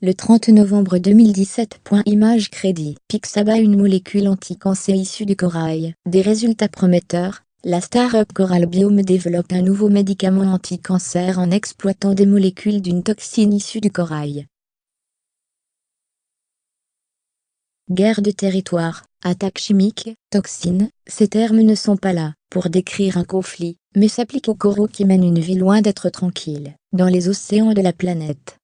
Le 30 novembre 2017. Image crédit. Pixaba, une molécule anti-cancer issue du corail. Des résultats prometteurs. La start-up Coral Biome développe un nouveau médicament anti-cancer en exploitant des molécules d'une toxine issue du corail. Guerre de territoire, attaque chimique, toxine, ces termes ne sont pas là pour décrire un conflit, mais s'appliquent aux coraux qui mènent une vie loin d'être tranquille, dans les océans de la planète.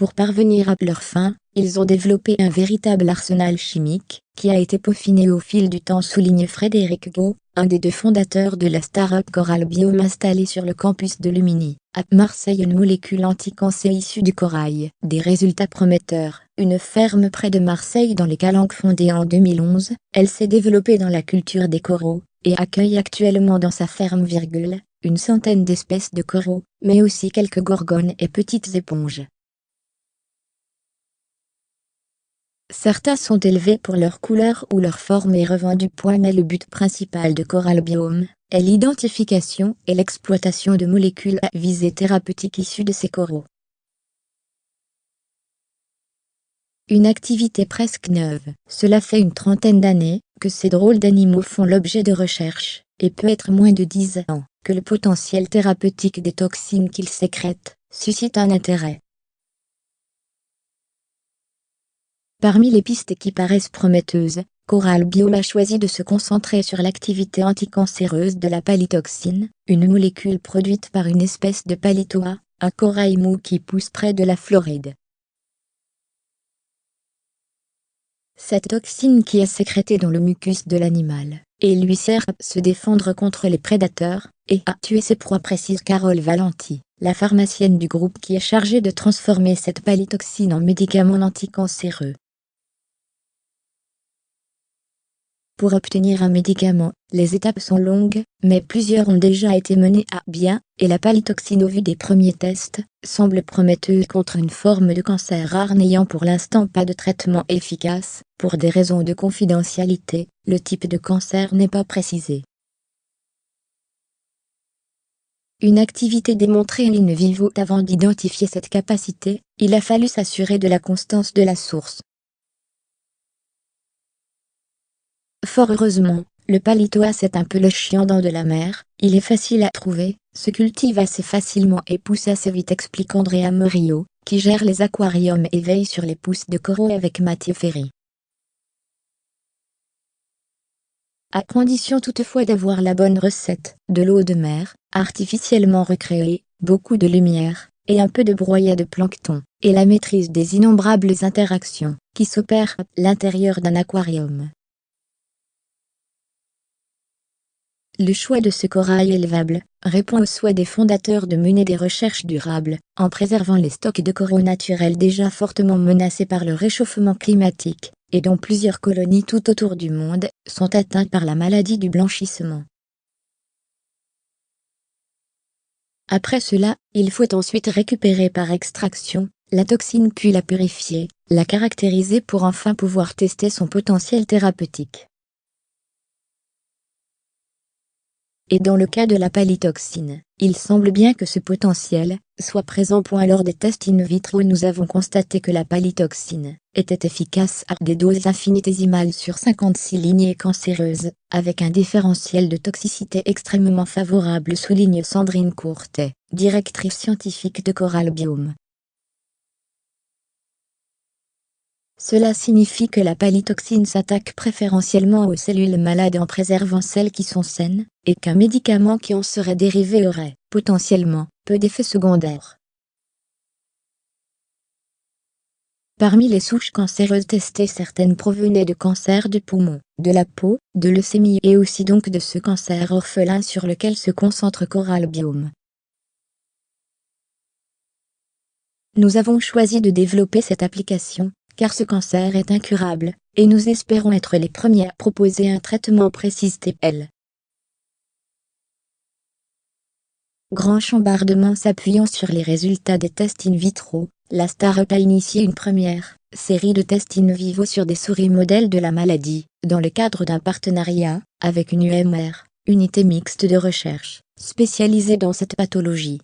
Pour parvenir à leur fin, ils ont développé un véritable arsenal chimique, qui a été peaufiné au fil du temps, souligne Frédéric Gau, un des deux fondateurs de la start-up Coral Biome installée sur le campus de Lumini, à Marseille. Une molécule anti-cancer issue du corail. Des résultats prometteurs. Une ferme près de Marseille dans les Calanques fondée en 2011, elle s'est développée dans la culture des coraux, et accueille actuellement dans sa ferme, une centaine d'espèces de coraux, mais aussi quelques gorgones et petites éponges. Certains sont élevés pour leur couleur ou leur forme et revendus. Mais le but principal de Coral Biome est l'identification et l'exploitation de molécules à visée thérapeutique issues de ces coraux. Une activité presque neuve. Cela fait une trentaine d'années que ces drôles d'animaux font l'objet de recherches, et peut être moins de 10 ans que le potentiel thérapeutique des toxines qu'ils sécrètent suscite un intérêt. Parmi les pistes qui paraissent prometteuses, Coral Biome a choisi de se concentrer sur l'activité anticancéreuse de la palytoxine, une molécule produite par une espèce de Palytoa, un corail mou qui pousse près de la Floride. Cette toxine qui est sécrétée dans le mucus de l'animal, et lui sert à se défendre contre les prédateurs, et à tuer ses proies, précise Carole Valenti, la pharmacienne du groupe qui est chargée de transformer cette palytoxine en médicament anticancéreux. Pour obtenir un médicament, les étapes sont longues, mais plusieurs ont déjà été menées à bien, et la palytoxine, au vu des premiers tests, semble prometteuse contre une forme de cancer rare n'ayant pour l'instant pas de traitement efficace. Pour des raisons de confidentialité, le type de cancer n'est pas précisé. Une activité démontrée in vivo. Avant d'identifier cette capacité, il a fallu s'assurer de la constance de la source. Fort heureusement, le Palytoa, c'est un peu le chien-dent de la mer, il est facile à trouver, se cultive assez facilement et pousse assez vite, explique Andrea Murillo, qui gère les aquariums et veille sur les pousses de coraux avec Mathieu Ferry. À condition toutefois d'avoir la bonne recette, de l'eau de mer, artificiellement recréée, beaucoup de lumière, et un peu de broyat de plancton, et la maîtrise des innombrables interactions qui s'opèrent à l'intérieur d'un aquarium. Le choix de ce corail élevable répond au souhait des fondateurs de mener des recherches durables, en préservant les stocks de coraux naturels déjà fortement menacés par le réchauffement climatique, et dont plusieurs colonies tout autour du monde sont atteintes par la maladie du blanchissement. Après cela, il faut ensuite récupérer par extraction la toxine puis la purifier, la caractériser pour enfin pouvoir tester son potentiel thérapeutique. Et dans le cas de la palytoxine, il semble bien que ce potentiel soit présent. Lors des tests in vitro, nous avons constaté que la palytoxine était efficace à des doses infinitésimales sur 56 lignées cancéreuses, avec un différentiel de toxicité extrêmement favorable, souligne Sandrine Courtet, directrice scientifique de Coral Biome. Cela signifie que la palytoxine s'attaque préférentiellement aux cellules malades en préservant celles qui sont saines, et qu'un médicament qui en serait dérivé aurait, potentiellement, peu d'effets secondaires. Parmi les souches cancéreuses testées, certaines provenaient de cancers du poumon, de la peau, de leucémie et aussi donc de ce cancer orphelin sur lequel se concentre Coral Biome. Nous avons choisi de développer cette application, car ce cancer est incurable, et nous espérons être les premiers à proposer un traitement, précise TPL. Grand chambardement. S'appuyant sur les résultats des tests in vitro, la start-up a initié une première série de tests in vivo sur des souris modèles de la maladie, dans le cadre d'un partenariat avec une UMR, unité mixte de recherche, spécialisée dans cette pathologie.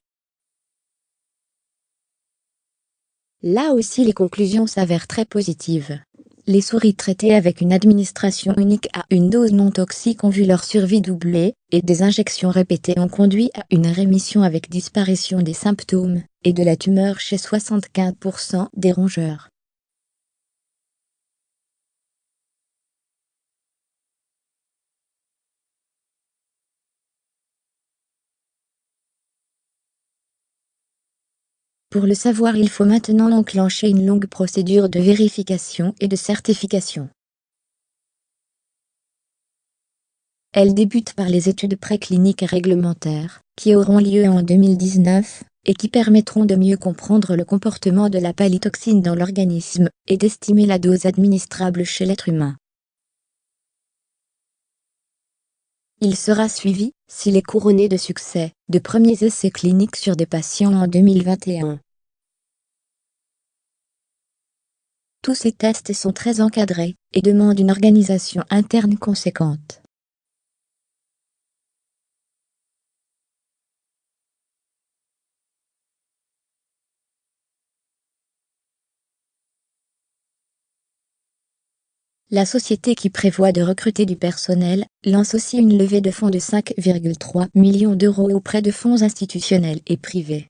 Là aussi les conclusions s'avèrent très positives. Les souris traitées avec une administration unique à une dose non toxique ont vu leur survie doubler, et des injections répétées ont conduit à une rémission avec disparition des symptômes, et de la tumeur chez 75% des rongeurs. Pour le savoir, il faut maintenant enclencher une longue procédure de vérification et de certification. Elle débute par les études précliniques et réglementaires, qui auront lieu en 2019, et qui permettront de mieux comprendre le comportement de la palytoxine dans l'organisme, et d'estimer la dose administrable chez l'être humain. Il sera suivi, s'il est couronné de succès, de premiers essais cliniques sur des patients en 2021. Tous ces tests sont très encadrés, et demandent une organisation interne conséquente. La société qui prévoit de recruter du personnel lance aussi une levée de fonds de 5,3 millions d'euros auprès de fonds institutionnels et privés.